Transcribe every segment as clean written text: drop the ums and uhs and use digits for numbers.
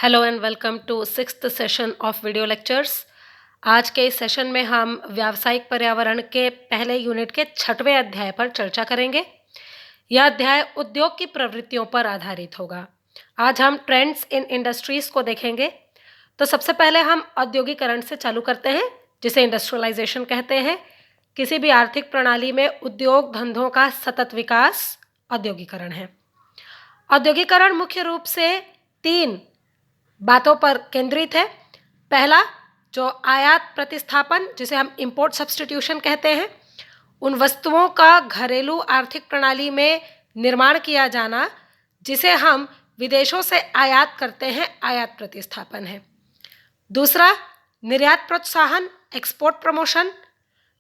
Hello and welcome to sixth session of video lectures. आज के इस सेशन में हम व्यावसायिक पर्यावरण के पहले यूनिट के 6वें अध्याय पर चर्चा करेंगे। यह अध्याय उद्योग की प्रवृत्तियों पर आधारित होगा। आज हम ट्रेंड्स इन इंडस्ट्रीज को देखेंगे। तो सबसे पहले हम औद्योगिकरण से चालू करते हैं, जिसे इंडस्ट्रियलाइजेशन कहते हैं। किसी भी आर्थिक प्रणाली में उद्योग धंधों का सतत विकास औद्योगिकरण है। औद्योगिकरण मुख्य रूप से 3 बातों पर केंद्रित है। पहला, जो आयात प्रतिस्थापन, जिसे हम इंपोर्ट सब्स्टिट्यूशन कहते हैं, उन वस्तुओं का घरेलू आर्थिक प्रणाली में निर्माण किया जाना जिसे हम विदेशों से आयात करते हैं, आयात प्रतिस्थापन है। दूसरा, निर्यात प्रोत्साहन, एक्सपोर्ट प्रमोशन,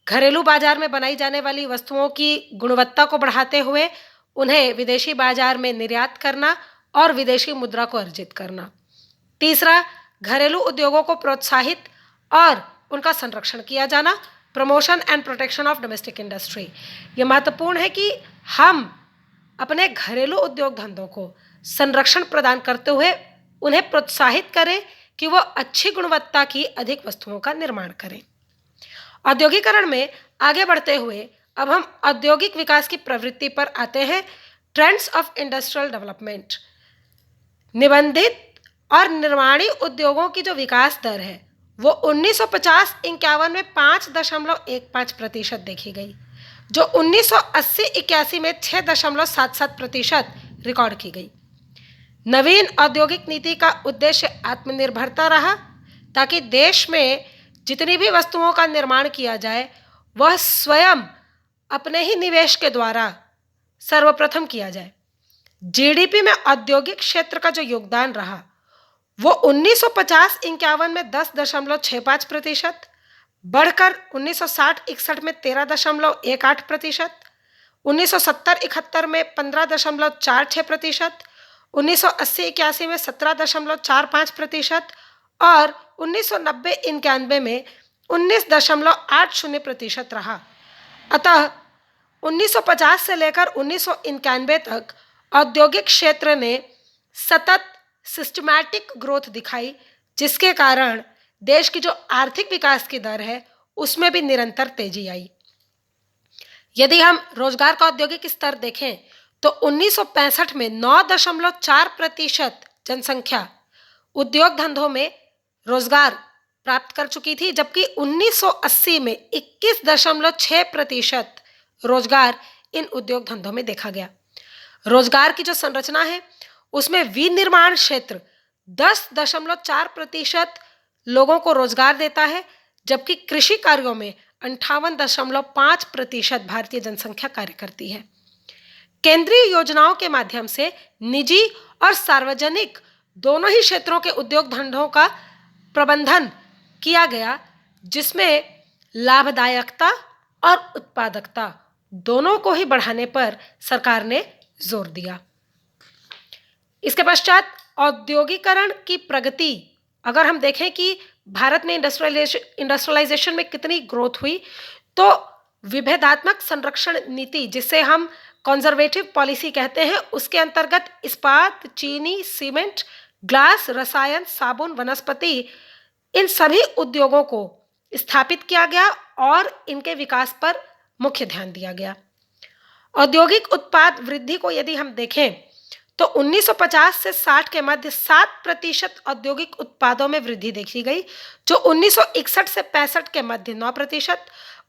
घरेलू बाजार में बनाई जाने वाली वस्तुओं की गुणवत्ता को बढ़ाते हुए उन्हें विदेशी बाजार में निर्यात करना और विदेशी मुद्रा को अर्जित करना। तीसरा, घरेलू उद्योगों को प्रोत्साहित और उनका संरक्षण किया जाना, promotion and protection of domestic industry. ये महत्वपूर्ण है कि हम अपने घरेलू उद्योग धंधों को संरक्षण प्रदान करते हुए उन्हें प्रोत्साहित करें कि वो अच्छी गुणवत्ता की अधिक वस्तुओं का निर्माण करें। औद्योगिकरण में आगे बढ़ते हुए अब हम औद्योगिक विकास की प्रवृत्ति पर आते हैं। Trends of industrial development. निबंधित और निर्माणी उद्योगों की जो विकास दर है वो 1950-51 में 5.15% देखी गई, जो 1980-81 में 6.77% रिकॉर्ड की गई। नवीन औद्योगिक नीति का उद्देश्य आत्मनिर्भरता रहा, ताकि देश में जितनी भी वस्तुओं का निर्माण किया जाए वह स्वयं अपने ही निवेश के द्वारा सर्वप्रथम किया जाए। जीडीपी में औद्योगिक क्षेत्र का जो योगदान रहा वो 1950-51 में 10.65%, बढ़कर 1960-61 में 13.18%, 1970-71 में 15.46%, 1980-81 में 17.45% और 1990-91 में 19.80% रहा। अतः 1950 से लेकर 1991 तक औद्योगिक क्षेत्र ने सतत सिस्टमैटिक ग्रोथ दिखाई, जिसके कारण देश की जो आर्थिक विकास की दर है उसमें भी निरंतर तेजी आई। यदि हम रोजगार का औद्योगिक स्तर देखें तो 1965 में 9.4% जनसंख्या उद्योग धंधों में रोजगार प्राप्त कर चुकी थी, जबकि 1980 में 21.6% रोजगार इन उद्योग धंधों में देखा गया। रोजगार की जो संरचना है उसमें विनिर्माण क्षेत्र 10.4% लोगों को रोजगार देता है, जबकि कृषि कार्यों में 58.5% भारतीय जनसंख्या कार्य करती है। केंद्रीय योजनाओं के माध्यम से निजी और सार्वजनिक दोनों ही क्षेत्रों के उद्योग धंधों का प्रबंधन किया गया, जिसमें लाभदायकता और उत्पादकता दोनों को ही बढ़ाने पर सरकार ने जोर दिया। इसके पश्चात औद्योगिकरण की प्रगति, अगर हम देखें कि भारत में इंडस्ट्रियलाइजेशन में कितनी ग्रोथ हुई, तो विभेदात्मक संरक्षण नीति, जिसे हम कंजर्वेटिव पॉलिसी कहते हैं, उसके अंतर्गत इस्पात, चीनी, सीमेंट, ग्लास, रसायन, साबुन, वनस्पति, इन सभी उद्योगों को स्थापित किया गया और इनके विकास पर मुख्य ध्यान दिया गया। औद्योगिक उत्पाद वृद्धि को यदि हम देखें तो 1950 से 60 के मध्य 7% औद्योगिक उत्पादों में वृद्धि देखी गई, जो 1961 से 65 के मध्य 9%,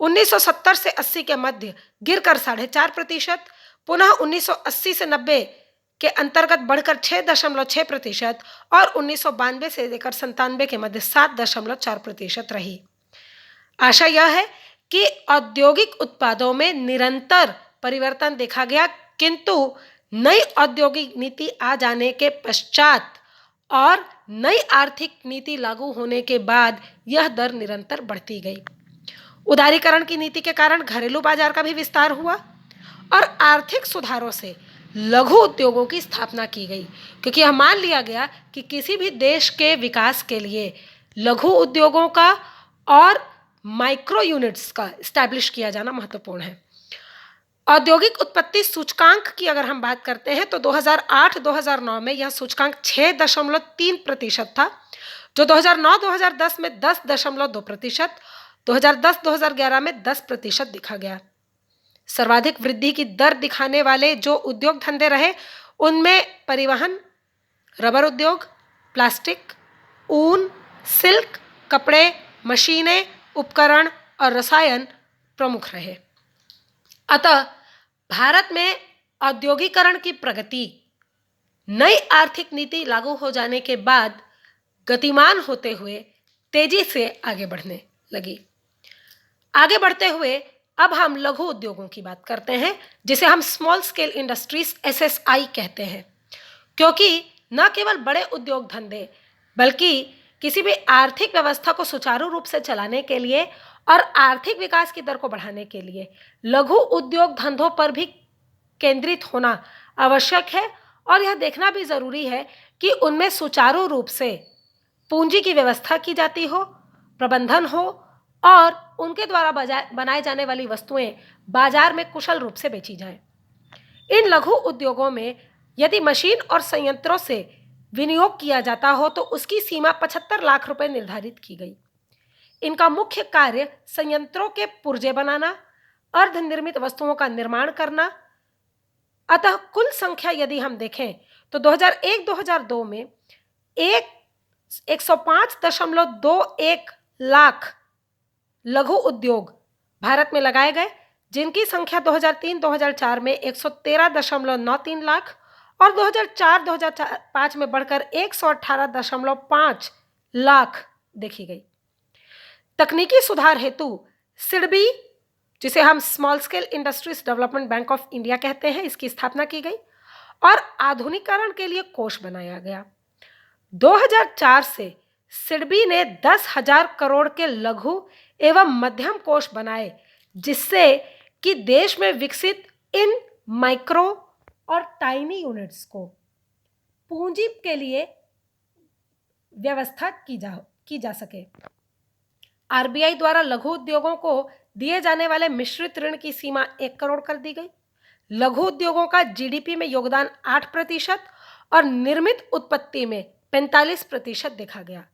1970 से 80 के मध्य गिरकर 4.5%, पुनः 1980 से 90 के अंतर्गत बढ़कर 6.6% और 1992 से लेकर 97 के मध्य 7.4% रही। आशा यह है कि औद्योगिक उत्पादों में निरंतर परिवर्तन देखा गया, किंतु नई औद्योगिक नीति आ जाने के पश्चात और नई आर्थिक नीति लागू होने के बाद यह दर निरंतर बढ़ती गई। उदारीकरण की नीति के कारण घरेलू बाजार का भी विस्तार हुआ और आर्थिक सुधारों से लघु उद्योगों की स्थापना की गई, क्योंकि यह मान लिया गया कि किसी भी देश के विकास के लिए लघु उद्योगों का और माइक्रो यूनिट्स का एस्टैब्लिश किया जाना महत्वपूर्ण है। औद्योगिक उत्पत्ति सूचकांक की अगर हम बात करते हैं तो 2008-2009 में यह सूचकांक 6.3% था, जो 2009-2010 में 10.2%, 2010-2011 में 10% दिखा गया। सर्वाधिक वृद्धि की दर दिखाने वाले जो उद्योग धंधे रहे उनमें परिवहन, रबर उद्योग, प्लास्टिक, ऊन, सिल्क, कपड़े, मशीनें, उपकरण और रसायन प्रमुख रहे। अतः भारत में औद्योगिकरण की प्रगति नई आर्थिक नीति लागू हो जाने के बाद गतिमान होते हुए तेजी से आगे बढ़ने लगी। आगे बढ़ते हुए अब हम लघु उद्योगों की बात करते हैं, जिसे हम स्मॉल स्केल इंडस्ट्रीज SSI कहते हैं, क्योंकि न केवल बड़े उद्योग धंधे बल्कि किसी भी आर्थिक व्यवस्था को सुचारू रूप से चलाने के लिए और आर्थिक विकास की दर को बढ़ाने के लिए लघु उद्योग धंधों पर भी केंद्रित होना आवश्यक है और यह देखना भी जरूरी है कि उनमें सुचारू रूप से पूंजी की व्यवस्था की जाती हो, प्रबंधन हो और उनके द्वारा बनाए जाने वाली वस्तुएं बाजार में कुशल रूप से बेची जाएं। इन लघु उद्योगों में यदि मशीन और संयंत्रों से विनियोग किया जाता हो तो उसकी सीमा 75 लाख रुपए निर्धारित की गई। इनका मुख्य कार्य संयंत्रों के पुर्जे बनाना, अर्धनिर्मित वस्तुओं का निर्माण करना। अतः कुल संख्या यदि हम देखें तो 2001-2002 में 105.21 लाख लघु उद्योग भारत में लगाए गए, जिनकी संख्या 2003-2004 में 113.93 लाख और 2004-2005 में बढ़कर 118.5 लाख देखी गई। तकनीकी सुधार हेतु सिडबी, जिसे हम small scale industries development bank of India कहते हैं, इसकी स्थापना की गई और आधुनिकीकरण के लिए कोष बनाया गया। 2004 से सिडबी ने 10,000 करोड़ के लघु एवं मध्यम कोष बनाए, जिससे कि देश में विकसित इन माइक्रो और टाइनी यूनिट्स को पूंजी के लिए व्यवस्था की जा सके। आरबीआई द्वारा लघु उद्योगों को दिए जाने वाले मिश्रित ऋण की सीमा 1 करोड़ कर दी गई। लघु उद्योगों का जीडीपी में योगदान 8% और निर्मित उत्पत्ति में 45% देखा गया।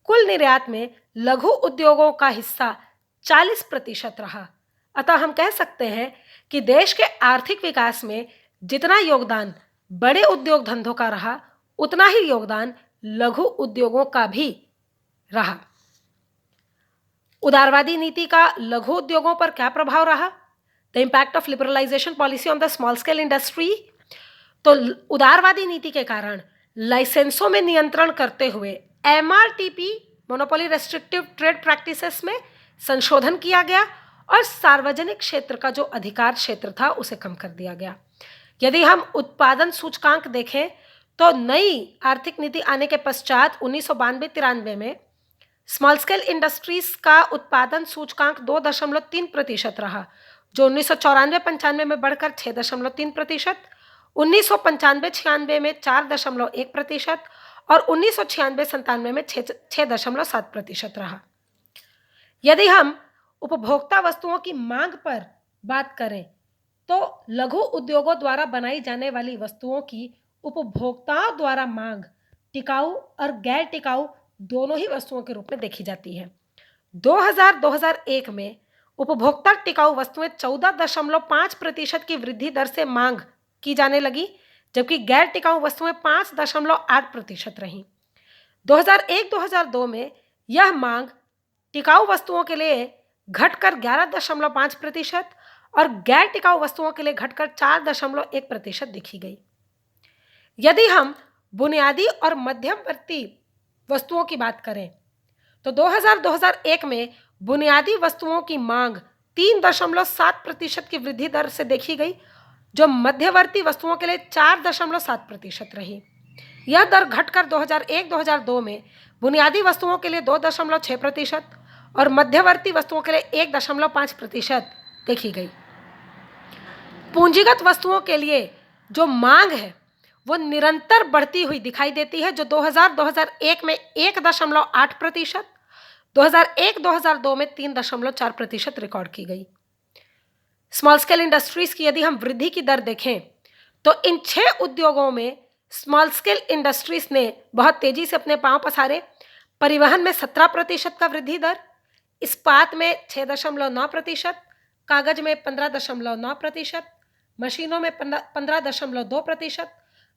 कुल निर्यात में लघु उद्योगों का हिस्सा 40% रहा। अतः हम कह सकते हैं कि देश के आर्थिक विकास में जितना योगदान बड़े उद्योग धंधों का रहा, उतना ही योगदान लघु उद्योगों का भी रहा। उदारवादी नीति का लघु उद्योगों पर क्या प्रभाव रहा? The impact of liberalisation policy on the small scale industry. तो उदारवादी नीति के कारण लाइसेंसों में नियंत्रण करते हुए MRTP monopoly restrictive trade practices में संशोधन किया गया और सार्वजनिक क्षेत्र का जो अधिकार क्षेत्र था उसे कम कर दिया गया। यदि हम उत्पादन सूचकांक देखें तो नई आर्थिक नीति आने के पश्चात 1992-93 में स्मॉल स्केल इंडस्ट्रीज का उत्पादन सूचकांक 2.3% रहा, जो 1994-95 में बढ़कर 6.3%, 1995-96 में 4.1% और 1996-97 में 6.7% रहा। यदि हम उपभोक्ता वस्तुओं की मांग पर बात करें तो लघु उद्योगों द्वारा बनाई जाने वाली वस्तुओं की उपभोक्ताओं द्वारा मांग टिकाऊ और गैर टिकाऊ दोनों ही वस्तुओं के रूप में देखी जाती है। 2000-2001 में उपभोक्ता टिकाऊ वस्तुएं 14.5% की वृद्धि दर से मांग की जाने लगी, जबकि गैर टिकाऊ वस्तुएं 5.8% रहीं। 2001-2002 में यह मांग टिकाऊ वस्तुओं के लिए घटकर 11.5% और गैर टिकाऊ वस्तुओं के लिए घटकर 4.1% देखी गई। यदि हम बुनियादी और मध्यवर्ती वस्तुओं की बात करें तो 2000-2001 में बुनियादी वस्तुओं की मांग 3.7% की वृद्धि दर से देखी गई, जो मध्यवर्ती वस्तुओं के लिए 4.7% रही। यह दर घटकर 2001-2002 में बुनियादी वस्तुओं के लिए 2.6% और मध्यवर्ती वस्तुओं के लिए 1.5% देखी गई। पूंजीगत वस्तुओं के लिए जो मांग है वो निरंतर बढ़ती हुई दिखाई देती है, जो 2000-2001 में 1.8%, 2001-2002 में 3.4% रिकॉर्ड की गई। स्मॉल स्केल इंडस्ट्रीज की यदि हम वृद्धि की दर देखें तो इन 6 उद्योगों में स्मॉल स्केल इंडस्ट्रीज ने बहुत तेजी से अपने पांव पसारे। परिवहन में 17% का वृद्धि दर, इस्पात में 6.9%, कागज में 15.9%, मशीनों में 15.2%,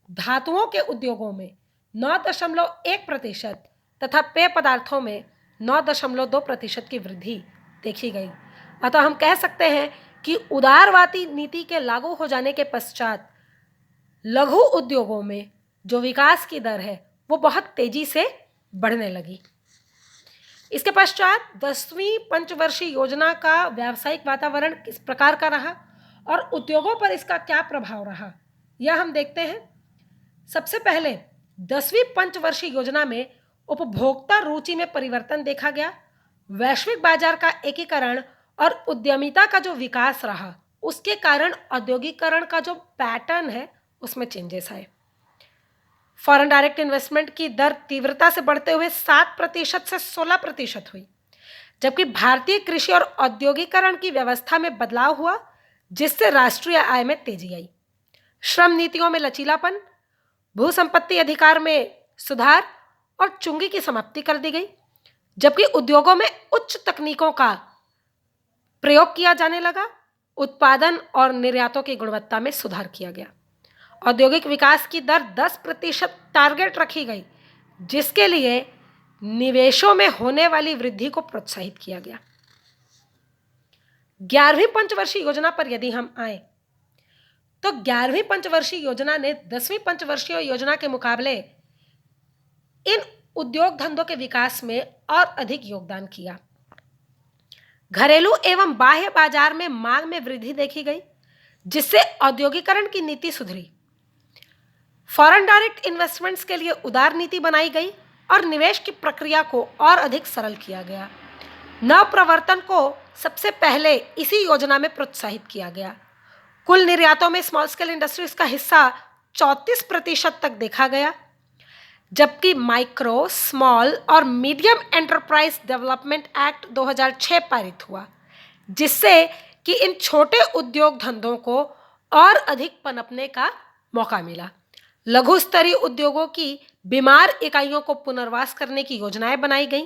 धातुओं के उद्योगों में 9.1% तथा पेय पदार्थों में 9.2% की वृद्धि देखी गई। अतः हम कह सकते हैं कि उदारवादी नीति के लागू हो जाने के पश्चात लघु उद्योगों में जो विकास की दर है वो बहुत तेजी से बढ़ने लगी। इसके पश्चात 10वीं पंचवर्षीय योजना का व्यावसायिक वातावरण किस प्रकार का रहा और उद्योगों पर इसका क्या प्रभाव रहा, यह हम देखते हैं। सबसे पहले 10वीं पंचवर्षीय योजना में उपभोक्ता रुचि में परिवर्तन देखा गया। वैश्विक बाजार का एकीकरण और उद्यमिता का जो विकास रहा उसके कारण औद्योगिकरण का जो पैटर्न है उसमें चेंजेस आए। फॉरेन डायरेक्ट इन्वेस्टमेंट की दर तीव्रता से बढ़ते हुए 7% से 16% हुई, जबकि भारतीय कृषि और औद्योगिकरण की व्यवस्था में बदलाव हुआ जिससे राष्ट्रीय आय में तेजी आई। श्रम नीतियों में लचीलापन, भू संपत्ति अधिकार में सुधार और चुंगी की समाप्ति कर दी गई, जबकि उद्योगों में उच्च तकनीकों का प्रयोग किया जाने लगा। उत्पादन और निर्यातों की गुणवत्ता में सुधार किया गया। औद्योगिक विकास की दर 10% टारगेट रखी गई, जिसके लिए निवेशों में होने वाली वृद्धि को प्रोत्साहित किया गया। 11वीं पंचवर्षीय योजना पर यदि हम आए तो 11वीं पंचवर्षीय योजना ने 10वीं पंचवर्षीय योजना के मुकाबले इन उद्योग धंधों के विकास में और अधिक योगदान किया। घरेलू एवं बाह्य बाजार में मांग में वृद्धि देखी गई, जिससे औद्योगिकरण की नीति सुधरी। फॉरेन डायरेक्ट इन्वेस्टमेंट्स के लिए उदार नीति बनाई गई और निवेश की प्रक्रिया को और अधिक सरल किया गया। नव प्रवर्तन को सबसे पहले इसी योजना में प्रोत्साहित किया गया। कुल निर्यातों में स्मॉल स्केल इंडस्ट्रीज का हिस्सा 34% तक देखा गया, जबकि माइक्रो, स्मॉल और मीडियम एंटरप्राइज डेवलपमेंट एक्ट 2006 पारित हुआ, जिससे कि इन छोटे उद्योग धंधों को और अधिक पनपने का मौका मिला। लघु स्तरीय उद्योगों की बीमार इकाइयों को पुनर्वास करने की योजनाएं बनाई गईं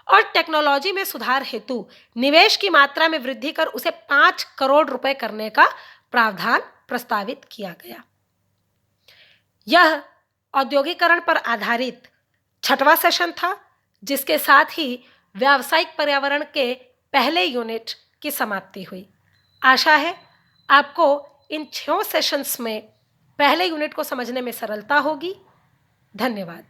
और टेक्नोलॉजी में सुधार हेतु निवेश की मात्रा में वृद्धि कर उसे 5 करोड़ रुपए करने का प्रावधान प्रस्तावित किया गया। यह औद्योगिकरण पर आधारित 6वां सेशन था, जिसके साथ ही व्यावसायिक पर्यावरण के पहले यूनिट की समाप्ति हुई। आशा है आपको इन 6 सेशंस में पहले यूनिट को समझने में सरलता होगी। धन्यवाद।